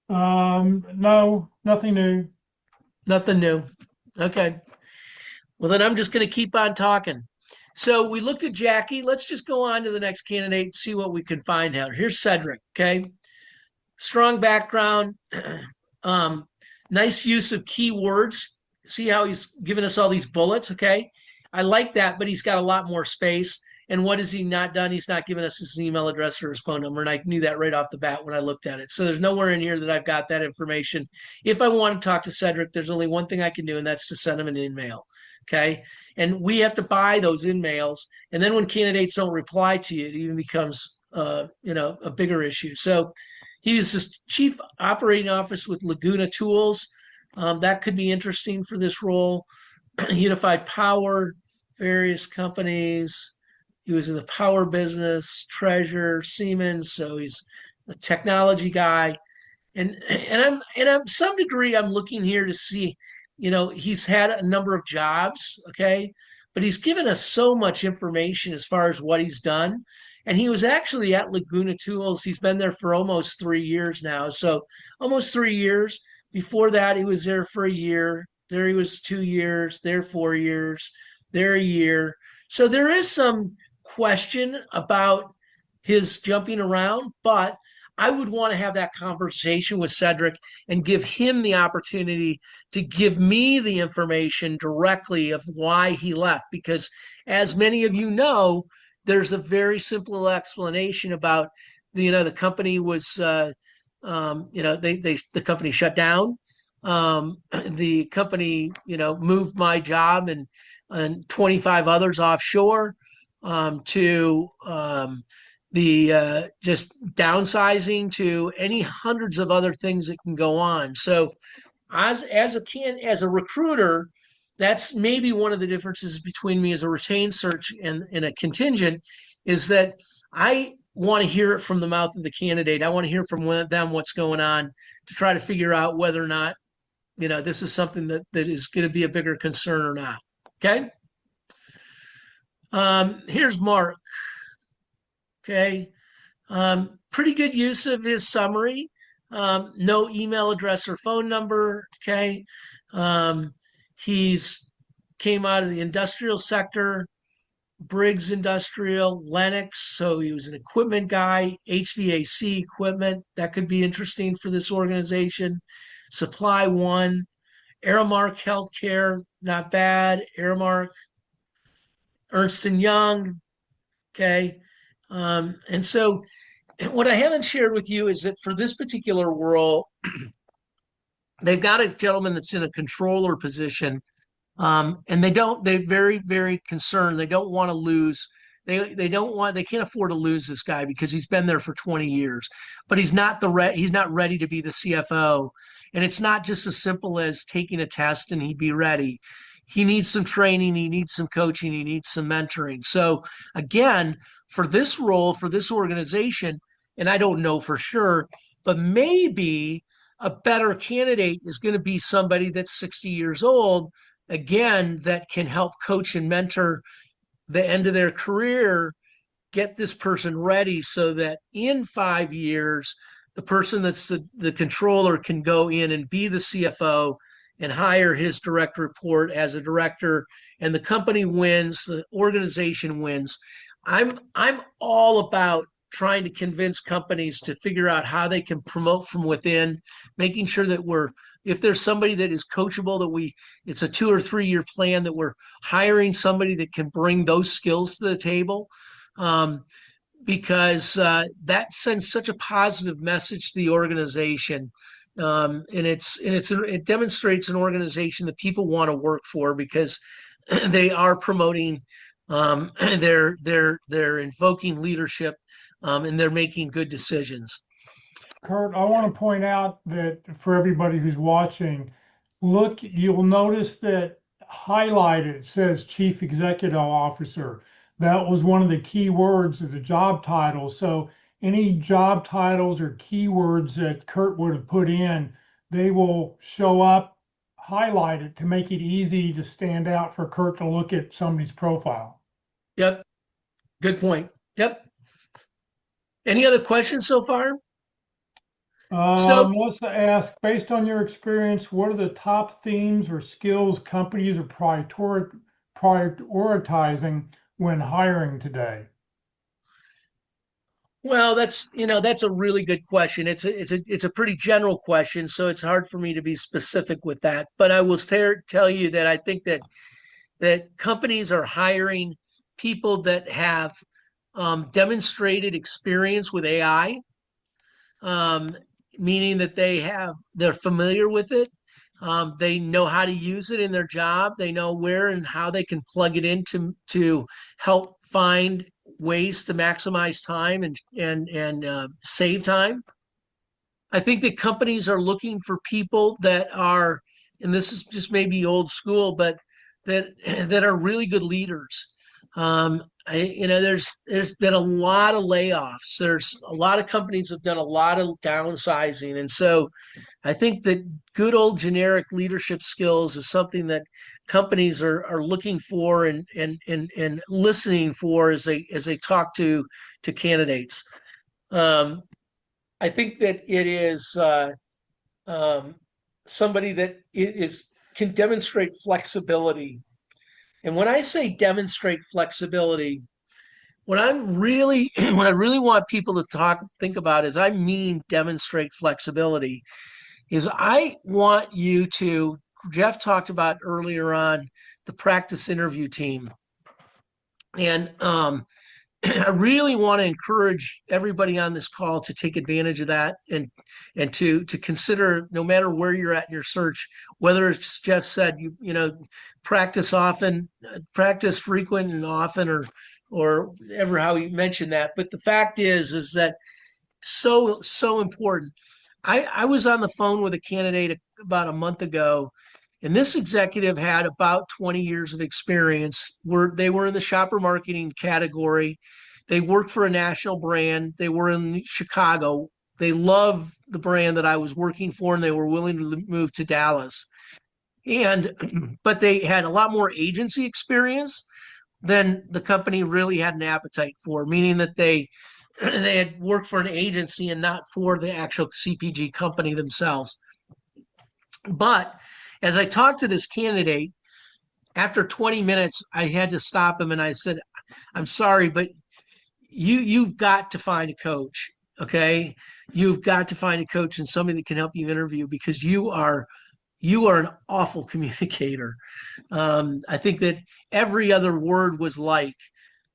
No, nothing new. Nothing new. Okay. Well, then I'm just going to keep on talking. So we looked at Jackie. Let's just go on to the next candidate and see what we can find out. Here's Cedric. Okay. Strong background, nice use of keywords. See how he's giving us all these bullets. Okay. I like that, but he's got a lot more space. And what has he not done? He's not given us his email address or his phone number. And I knew that right off the bat when I looked at it. So there's nowhere in here that I've got that information. If I want to talk to Cedric, there's only one thing I can do, and that's to send him an email. Okay. And we have to buy those emails. And then when candidates don't reply to you, it even becomes a bigger issue. So he's the chief operating officer with Laguna Tools. That could be interesting for this role. Unified Power, various companies. He was in the power business, Treasure, Siemens. So he's a technology guy. And I'm some degree I'm looking here to see, he's had a number of jobs, okay, but he's given us so much information as far as what he's done. And he was actually at Laguna Tools. He's been there for almost 3 years now. So almost 3 years. Before that, he was there for a year. There he was 2 years, there 4 years, there a year. So there is some question about his jumping around, but I would want to have that conversation with Cedric and give him the opportunity to give me the information directly of why he left. Because as many of you know, there's a very simple explanation about the company was the company shut down. The company moved my job and 25 others offshore to just downsizing to any hundreds of other things that can go on. So as a recruiter, that's maybe one of the differences between me as a retained search and a contingent, is that I want to hear it from the mouth of the candidate. I want to hear from them what's going on to try to figure out whether or not this is something that is going to be a bigger concern or not. Okay. Here's Mark. Okay. Pretty good use of his summary. No email address or phone number. Okay. Um, he's came out of the industrial sector, Briggs Industrial, Lennox. So he was an equipment guy, HVAC equipment. That could be interesting for this organization. Supply One, Aramark Healthcare, not bad. Aramark, Ernst and Young. Okay. And so what I haven't shared with you is that for this particular role, they've got a gentleman that's in a controller position, and they're very, very concerned. They don't want to lose. They can't afford to lose this guy because he's been there for 20 years, but he's not ready to be the CFO. And it's not just as simple as taking a test and he'd be ready. He needs some training, he needs some coaching, he needs some mentoring. So again, for this role, for this organization, and I don't know for sure, but maybe a better candidate is going to be somebody that's 60 years old, again, that can help coach and mentor the end of their career, get this person ready so that in 5 years, the person that's the controller can go in and be the CFO and hire his direct report as a director, and the company wins, the organization wins. I'm all about trying to convince companies to figure out how they can promote from within, making sure that if there's somebody that is coachable, it's a 2 or 3 year plan, that we're hiring somebody that can bring those skills to the table. Because that sends such a positive message to the organization. And it demonstrates an organization that people want to work for, because they are promoting, they're invoking leadership, and they're making good decisions. Kurt, I want to point out that for everybody who's watching, you'll notice that highlighted says Chief Executive Officer. That was one of the key words of the job title. So any job titles or keywords that Kurt would have put in, they will show up highlighted to make it easy to stand out for Kurt to look at somebody's profile. Yep. Good point. Yep. Any other questions so far? Melissa asked, based on your experience, what are the top themes or skills companies are prioritizing when hiring today? Well, that's a really good question. It's a pretty general question, so it's hard for me to be specific with that. But I will tell you that I think that companies are hiring people that have demonstrated experience with AI, meaning that they're familiar with it. They know how to use it in their job. They know where and how they can plug it in to help find ways to maximize time and save time. I think that companies are looking for people that are, and this is just maybe old school, but that are really good leaders. There's been a lot of layoffs. There's a lot of companies have done a lot of downsizing, and so I think that good old generic leadership skills is something that companies are looking for and listening for as they talk to candidates. I think that it is somebody that can demonstrate flexibility. And when I say demonstrate flexibility, what I really want people to think about is, I mean demonstrate flexibility, is I want you to, Jeff talked about earlier on the practice interview team. And I really want to encourage everybody on this call to take advantage of that, and to consider, no matter where you're at in your search, whether it's Jeff said, practice often, practice frequent and often, or ever how he mentioned that. But the fact is that so important. I was on the phone with a candidate about a month ago, and this executive had about 20 years of experience. They were in the shopper marketing category. They worked for a national brand. They were in Chicago. They loved the brand that I was working for, and they were willing to move to Dallas. But they had a lot more agency experience than the company really had an appetite for, meaning that they had worked for an agency and not for the actual CPG company themselves. But as I talked to this candidate, after 20 minutes, I had to stop him and I said, "I'm sorry, but you've got to find a coach. Okay, you've got to find a coach and somebody that can help you interview, because you are an awful communicator." I think that every other word was like,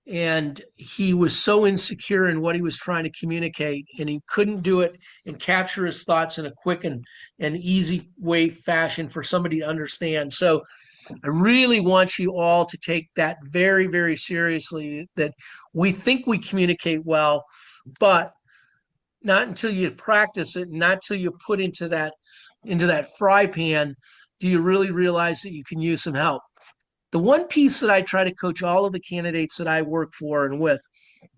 and he was so insecure in what he was trying to communicate, and he couldn't do it and capture his thoughts in a quick and easy way fashion for somebody to understand. So I really want you all to take that very, very seriously, that we think we communicate well, but not until you practice it, not until you put into that fry pan, do you really realize that you can use some help. The one piece that I try to coach all of the candidates that I work for and with,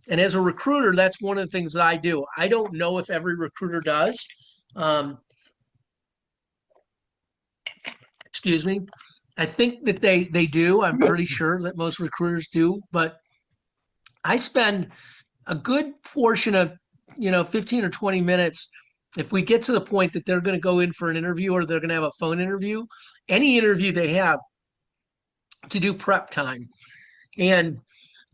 and as a recruiter, that's one of the things that I do. I don't know if every recruiter does. Excuse me. I think that they do. I'm pretty sure that most recruiters do, but I spend a good portion of 15 or 20 minutes. If we get to the point that they're going to go in for an interview or they're going to have a phone interview, any interview they have, to do prep time. And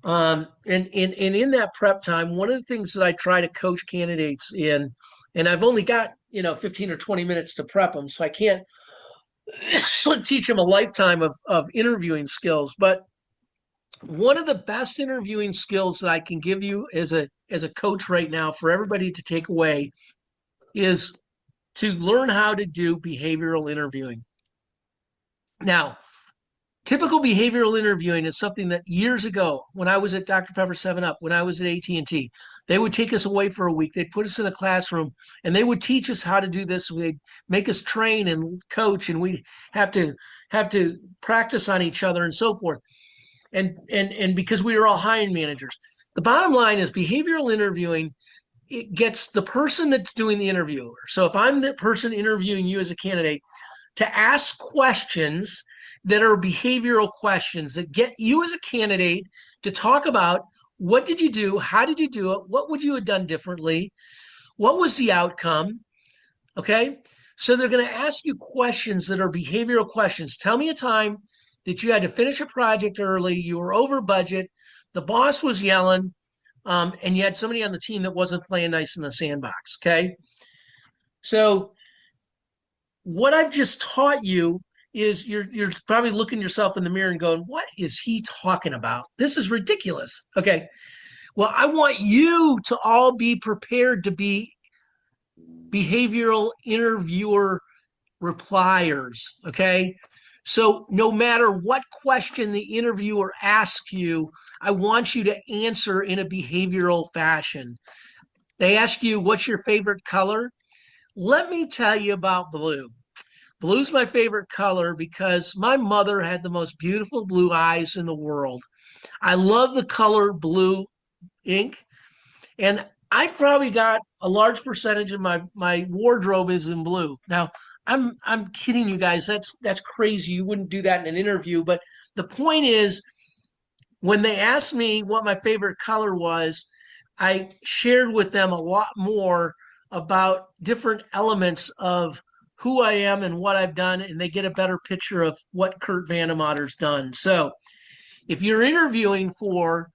in that prep time, one of the things that I try to coach candidates in, and I've only got 15 or 20 minutes to prep them, so I can't teach them a lifetime of interviewing skills. But one of the best interviewing skills that I can give you as a coach right now for everybody to take away is to learn how to do behavioral interviewing. Now, typical behavioral interviewing is something that years ago, when I was at Dr. Pepper 7-Up, when I was at AT&T, they would take us away for a week. They'd put us in a classroom and they would teach us how to do this. They'd make us train and coach, and we'd have to practice on each other and so forth. And because we were all hiring managers. The bottom line is behavioral interviewing, it gets the person that's doing the interview. So if I'm the person interviewing you as a candidate, to ask questions that are behavioral questions that get you as a candidate to talk about what did you do, how did you do it, what would you have done differently, what was the outcome, okay? So they're going to ask you questions that are behavioral questions. Tell me a time that you had to finish a project early, you were over budget, the boss was yelling, and you had somebody on the team that wasn't playing nice in the sandbox, okay? So what I've just taught you is you're probably looking yourself in the mirror and going, what is he talking about? This is ridiculous. Okay. Well, I want you to all be prepared to be behavioral interviewer repliers. Okay. So no matter what question the interviewer asks you, I want you to answer in a behavioral fashion. They ask you, what's your favorite color? Let me tell you about blue. Blue's my favorite color because my mother had the most beautiful blue eyes in the world. I love the color blue ink, and I probably got a large percentage of my wardrobe is in blue. Now, I'm kidding you guys. That's crazy. You wouldn't do that in an interview, but the point is, when they asked me what my favorite color was, I shared with them a lot more about different elements of who I am and what I've done, and they get a better picture of what Kurt VandeMotter's done. So if you're interviewing for,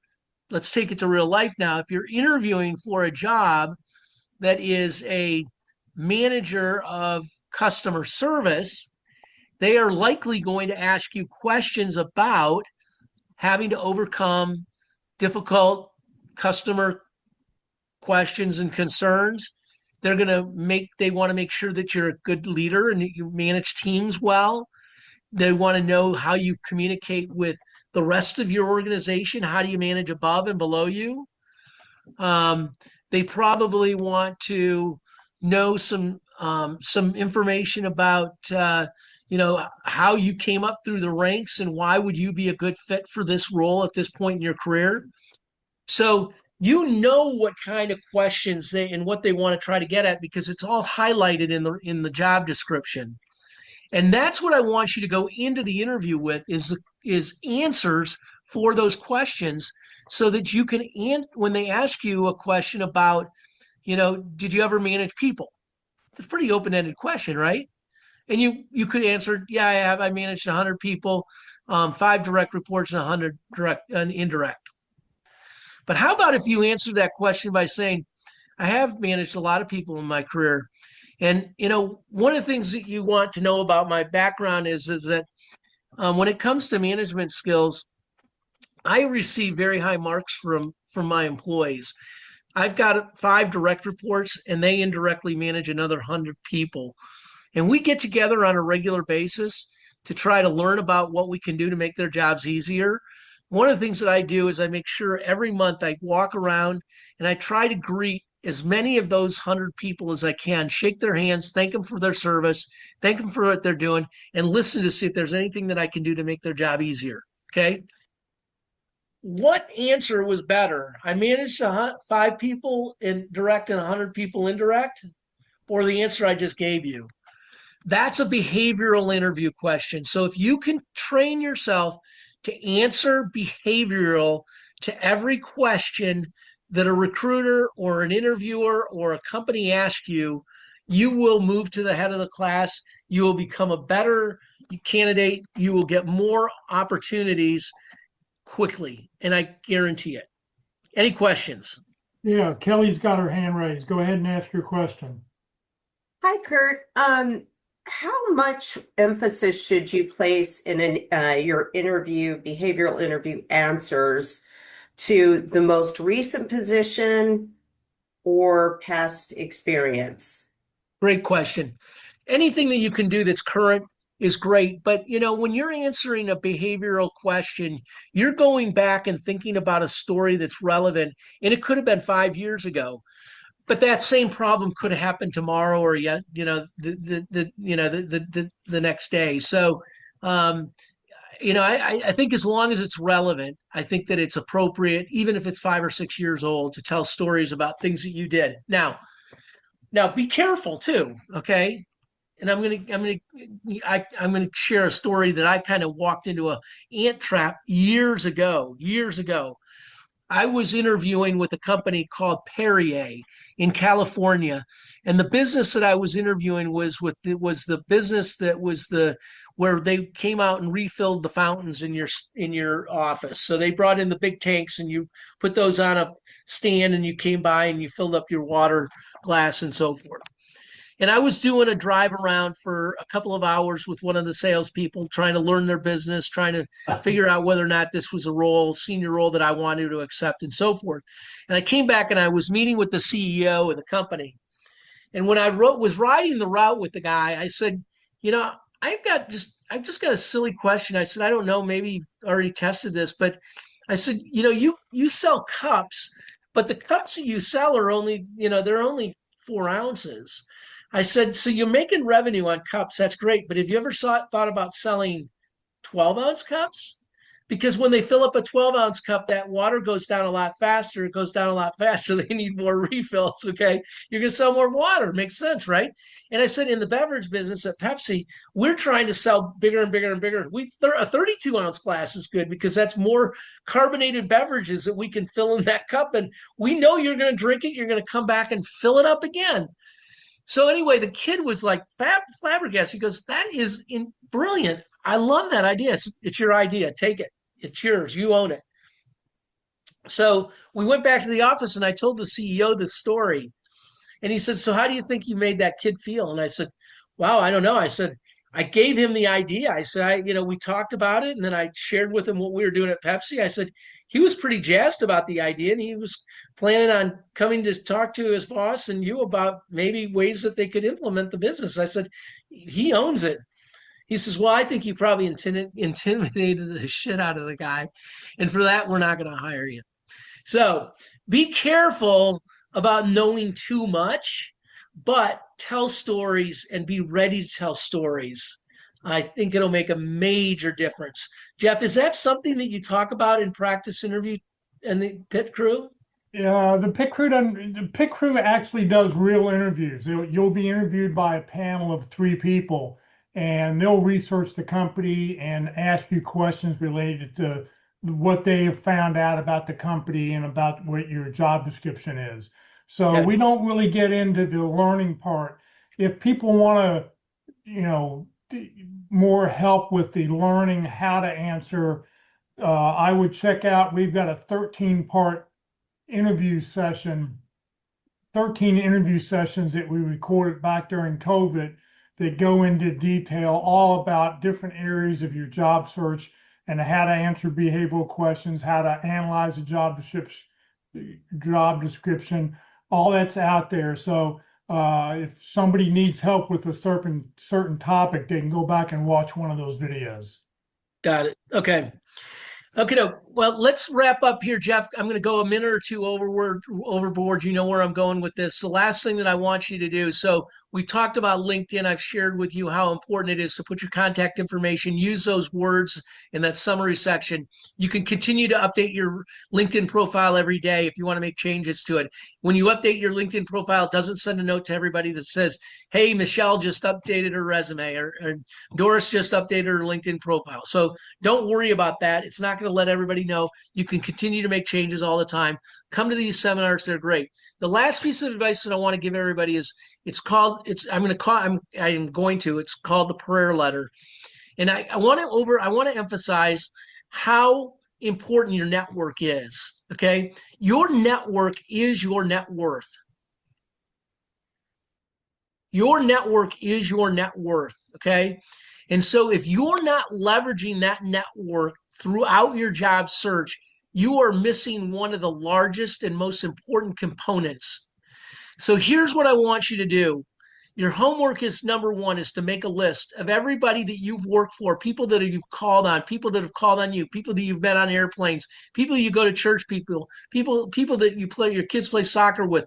let's take it to real life now, if you're interviewing for a job that is a manager of customer service, they are likely going to ask you questions about having to overcome difficult customer questions and concerns. They want to make sure that you're a good leader and that you manage teams well. They want to know how you communicate with the rest of your organization. How do you manage above and below you? They probably want to know some information about how you came up through the ranks and why would you be a good fit for this role at this point in your career. So you know what kind of questions they and what they want to try to get at because it's all highlighted in the job description. And that's what I want you to go into the interview with is answers for those questions so that you can when they ask you a question about, did you ever manage people? It's a pretty open-ended question, right? And you could answer, yeah, I have. I managed 100 people, 5 direct reports and 100 direct and indirect. But how about if you answer that question by saying, I have managed a lot of people in my career. And, one of the things that you want to know about my background is that when it comes to management skills, I receive very high marks from my employees. I've got 5 direct reports and they indirectly manage another 100 people. And we get together on a regular basis to try to learn about what we can do to make their jobs easier. One of the things that I do is I make sure every month I walk around and I try to greet as many of those 100 people as I can, shake their hands, thank them for their service, thank them for what they're doing, and listen to see if there's anything that I can do to make their job easier. Okay. What answer was better? I managed 5 people in direct and 100 people indirect, or the answer I just gave you? That's a behavioral interview question. So if you can train yourself to answer behavioral to every question that a recruiter or an interviewer or a company asks you, you will move to the head of the class. You will become a better candidate. You will get more opportunities quickly, and I guarantee it. Any questions? Yeah, Kelly's got her hand raised. Go ahead and ask your question. Hi, Kurt. How much emphasis should you place in your behavioral interview answers to the most recent position or past experience? Great question. Anything that you can do that's current is great. But, when you're answering a behavioral question, you're going back and thinking about a story that's relevant. And it could have been 5 years ago. But that same problem could have happened tomorrow or yet, the next day. So, I think as long as it's relevant, I think that it's appropriate, even if it's 5 or 6 years old, to tell stories about things that you did. Now be careful too, okay? And I'm gonna share a story that I kind of walked into a ant trap years ago. I was interviewing with a company called Perrier in California, and the business that I was interviewing was the business that was where they came out and refilled the fountains in your office. So they brought in the big tanks, and you put those on a stand, and you came by and you filled up your water glass and so forth. And I was doing a drive around for a couple of hours with one of the salespeople, trying to learn their business, trying to figure out whether or not this was a senior role that I wanted to accept and so forth. And I came back and I was meeting with the CEO of the company. And when I was riding the route with the guy, I said, I've just got a silly question. I said, I don't know, maybe you've already tested this, but I said, you sell cups, but the cups that you sell are only, they're only 4 ounces. I said, so you're making revenue on cups. That's great. But have you ever thought about selling 12-ounce cups? Because when they fill up a 12-ounce cup, that water goes down a lot faster. It goes down a lot faster. They need more refills. Okay. You're going to sell more water. Makes sense, right? And I said, in the beverage business at Pepsi, we're trying to sell bigger and bigger and bigger. A 32-ounce glass is good because that's more carbonated beverages that we can fill in that cup. And we know you're going to drink it. You're going to come back and fill it up again. So anyway, the kid was like flabbergasted. He goes, "That is brilliant. I love that idea. It's your idea. Take it. It's yours. You own it." So we went back to the office and I told the CEO this story. And he said, "So how do you think you made that kid feel?" And I said, "Wow, I don't know." I said, I gave him the idea. I said, we talked about it and then I shared with him what we were doing at Pepsi. I said, he was pretty jazzed about the idea and he was planning on coming to talk to his boss and you about maybe ways that they could implement the business. I said, he owns it. He says, well, I think you probably intimidated the shit out of the guy. And for that, we're not going to hire you. So be careful about knowing too much, but tell stories and be ready to tell stories. I think it'll make a major difference. Jeff, is that something that you talk about in practice interview and the pit crew? Yeah, the pit crew actually does real interviews. You'll be interviewed by a panel of 3 people, and they'll research the company and ask you questions related to what they have found out about the company and about what your job description is. So Okay. we don't really get into the learning part. If people want to, more help with the learning how to answer, I would check out. We've got a 13-part interview session, 13 interview sessions that we recorded back during COVID that go into detail all about different areas of your job search and how to answer behavioral questions, how to analyze a job description, all that's out there. So if somebody needs help with a certain topic, they can go back and watch one of those videos. Got it. Okay. Okay, no. Well, let's wrap up here, Jeff. I'm going to go a minute or two overboard. You know where I'm going with this. The last thing that I want you to do. So we talked about LinkedIn. I've shared with you how important it is to put your contact information, use those words in that summary section. You can continue to update your LinkedIn profile every day if you want to make changes to it. When you update your LinkedIn profile, it doesn't send a note to everybody that says, hey, Michelle just updated her resume or Doris just updated her LinkedIn profile. So don't worry about that. It's not going to let everybody know. You can continue to make changes all the time. Come to these seminars. They're great. The last piece of advice that I want to give everybody is it's called the prayer letter. And I want to emphasize how important your network is. Okay. Your network is your net worth. Your network is your net worth. Okay. And so if you're not leveraging that network throughout your job search, you are missing one of the largest and most important components. So here's what I want you to do. Your homework is number one is to make a list of everybody that you've worked for, people that you've called on, people that have called on you, people that you've met on airplanes, people you go to church, people that your kids play soccer with,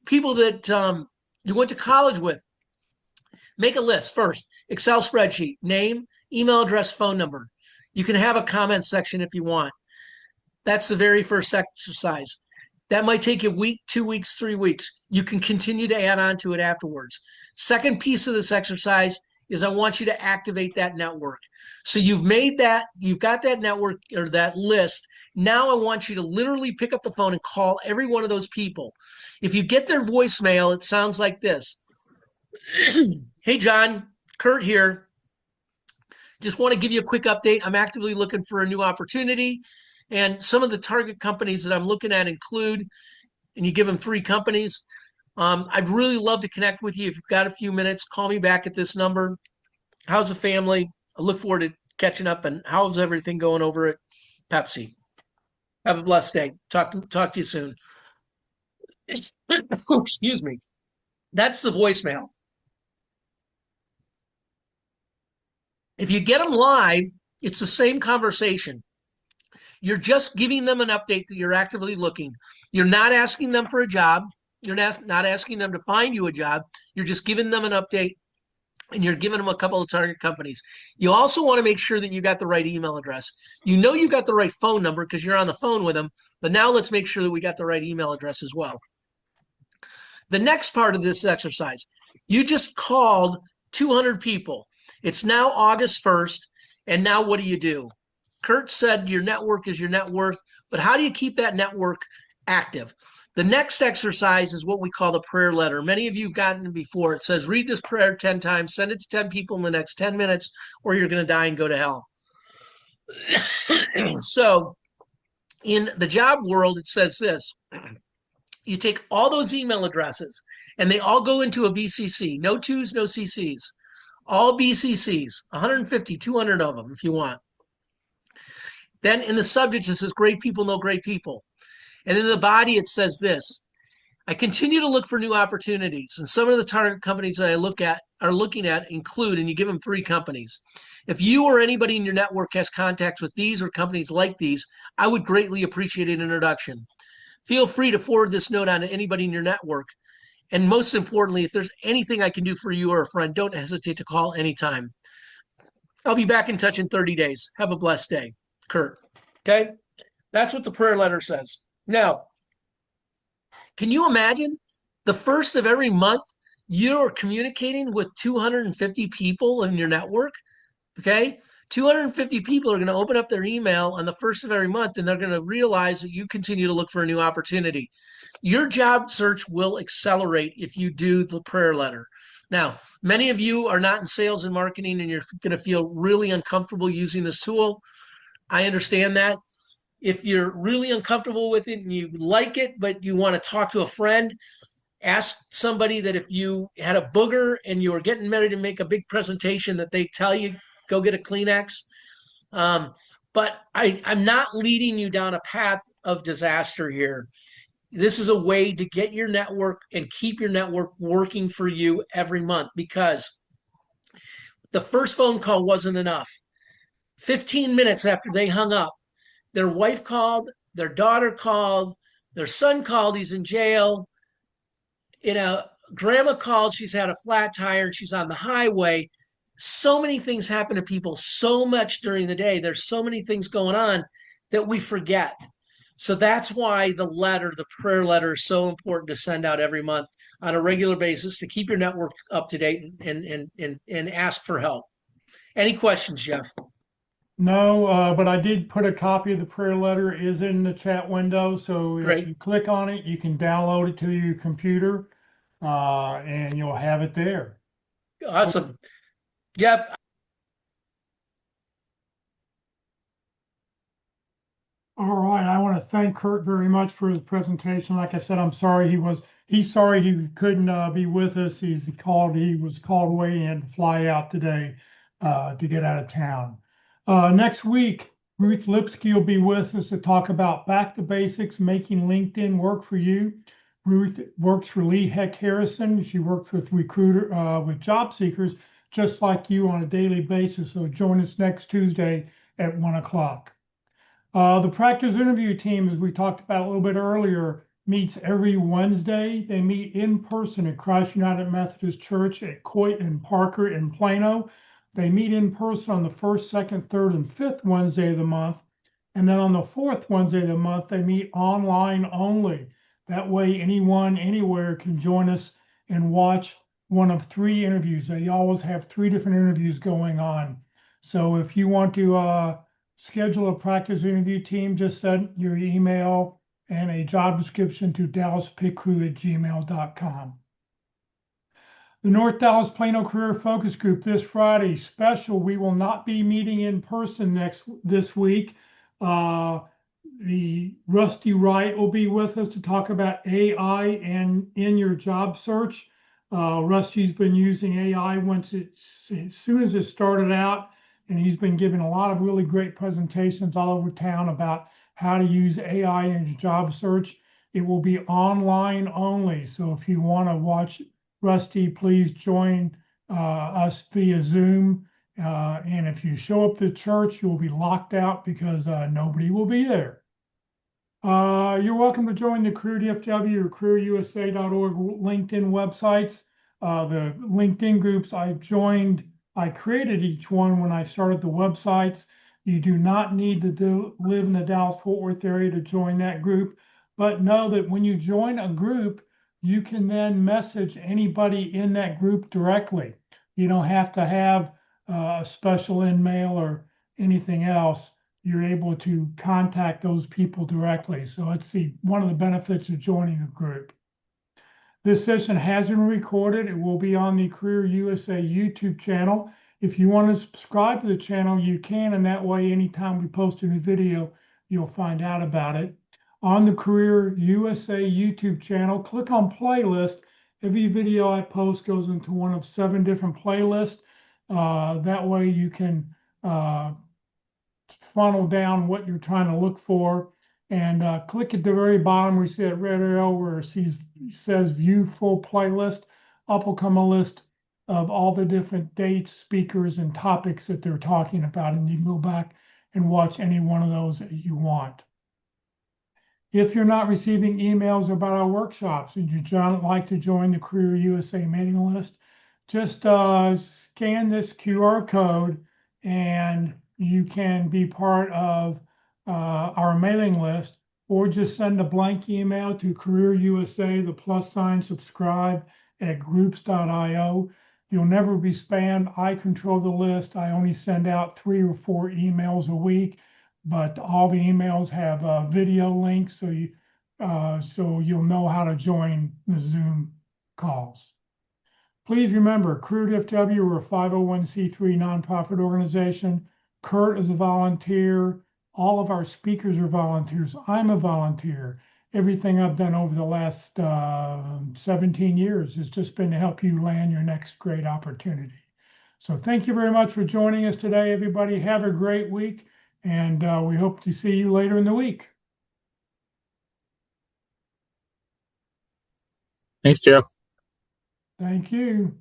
people that you went to college with. Make a list first. Excel spreadsheet, name, email address, phone number. You can have a comment section if you want. That's the very first exercise. That might take you a week, 2 weeks, 3 weeks. You can continue to add on to it afterwards. Second piece of this exercise is I want you to activate that network. So you've got that network or that list. Now I want you to literally pick up the phone and call every one of those people. If you get their voicemail, it sounds like this. Hey, John, Kurt here. Just want to give you a quick update. I'm actively looking for a new opportunity. And some of the target companies that I'm looking at include, and you give them 3 companies. I'd really love to connect with you. If you've got a few minutes, call me back at this number. How's the family? I look forward to catching up. And how's everything going over at Pepsi? Have a blessed day. Talk to you soon. Excuse me. That's the voicemail. If you get them live, it's the same conversation. You're just giving them an update that you're actively looking. You're not asking them for a job. You're not asking them to find you a job. You're just giving them an update, and you're giving them a couple of target companies. You also want to make sure that you got the right email address. You know you got the right phone number because you're on the phone with them, but now let's make sure that we got the right email address as well. The next part of this exercise, you just called 200 people. It's now August 1st, and now what do? Kurt said your network is your net worth, but how do you keep that network active? The next exercise is what we call the prayer letter. Many of you have gotten it before. It says, read this prayer 10 times, send it to 10 people in the next 10 minutes, or you're going to die and go to hell. So in the job world, it says this. You take all those email addresses, and they all go into a BCC. No 2s, no CCs. All BCCs, 150, 200 of them if you want. Then in the subject, it says great people know great people. And in the body, it says this. I continue to look for new opportunities, and some of the target companies that I look at are looking at include, and you give them 3 companies. If you or anybody in your network has contacts with these or companies like these, I would greatly appreciate an introduction. Feel free to forward this note on to anybody in your network. And most importantly, if there's anything I can do for you or a friend, don't hesitate to call anytime. I'll be back in touch in 30 days. Have a blessed day. Kurt. Okay? That's what the prayer letter says. Now, can you imagine the first of every month you're communicating with 250 people in your network? Okay. 250 people are going to open up their email on the first of every month and they're going to realize that you continue to look for a new opportunity. Your job search will accelerate if you do the prayer letter. Now, many of you are not in sales and marketing and you're going to feel really uncomfortable using this tool. I understand that. If you're really uncomfortable with it and you like it, but you want to talk to a friend, ask somebody that if you had a booger and you were getting ready to make a big presentation, that they tell you, go get a Kleenex. But I'm not leading you down a path of disaster here. This is a way to get your network and keep your network working for you every month, because the first phone call wasn't enough. 15 minutes after they hung up, their wife called, their daughter called, their son called, he's in jail. Grandma called, she's had a flat tire and she's on the highway. So many things happen to people so much during the day. There's so many things going on that we forget. So that's why the prayer letter is so important to send out every month on a regular basis to keep your network up to date and ask for help. Any questions, Jeff? No, but I did put a copy of the prayer letter is in the chat window. So if Great. you click on it, you can download it to your computer, and you'll have it there. Awesome. Jeff, All right, I want to thank Kurt very much for his presentation. Like I said, he's sorry he couldn't be with us. He was called away and had to fly out today to get out of town. Next week, Ruth Lipsky will be with us to talk about back to basics, making LinkedIn work for you. Ruth works for Lee Heck Harrison. She works with with job seekers just like you on a daily basis. So join us next Tuesday at 1 o'clock. The practice interview team, as we talked about a little bit earlier, meets every Wednesday. They meet in person at Christ United Methodist Church at Coit and Parker in Plano. They meet in person on the first, second, third, and fifth Wednesday of the month. And then on the fourth Wednesday of the month, they meet online only. That way, anyone, anywhere can join us and watch one of 3 interviews. They always have 3 different interviews going on. So if you want to schedule a practice interview team, just send your email and a job description to dallaspitcrew@gmail.com. The North Dallas Plano Career Focus Group this Friday special. We will not be meeting in person this week. The Rusty Wright will be with us to talk about AI and in your job search. Rusty's been using AI as soon as it started out, and he's been giving a lot of really great presentations all over town about how to use AI in your job search. It will be online only. So if you want to watch Rusty, please join us via Zoom. And if you show up to church, you'll be locked out because nobody will be there. You're welcome to join the Career DFW or careerusa.org LinkedIn websites. The LinkedIn groups I created each one when I started the websites. You do not need to live in the Dallas-Fort Worth area to join that group, but know that when you join a group, you can then message anybody in that group directly. You don't have to have a special email or anything else. You're able to contact those people directly. So it's one of the benefits of joining a group. This session has been recorded. It will be on the Career USA YouTube channel. If you want to subscribe to the channel, you can, and that way, anytime we post a new video, you'll find out about it. On the Career USA YouTube channel, click on playlist. Every video I post goes into one of 7 different playlists. That way you can funnel down what you're trying to look for. and click at the very bottom where you see that red arrow where it says view full playlist. Up will come a list of all the different dates, speakers, and topics that they're talking about, and you can go back and watch any one of those that you want. If you're not receiving emails about our workshops and you'd like to join the Career USA mailing list, just scan this QR code and you can be part of our mailing list, or just send a blank email to Career USA, the + subscribe at groups.io. You'll never be spammed. I control the list. I only send out 3 or 4 emails a week, but all the emails have video links, so you'll know how to join the Zoom calls. Please remember, Career FW, we're a 501c3 nonprofit organization. Kurt is a volunteer. All of our speakers are volunteers. I'm a volunteer. Everything I've done over the last 17 years has just been to help you land your next great opportunity. So thank you very much for joining us today, everybody. Have a great week, and we hope to see you later in the week. Thanks, Jeff. Thank you.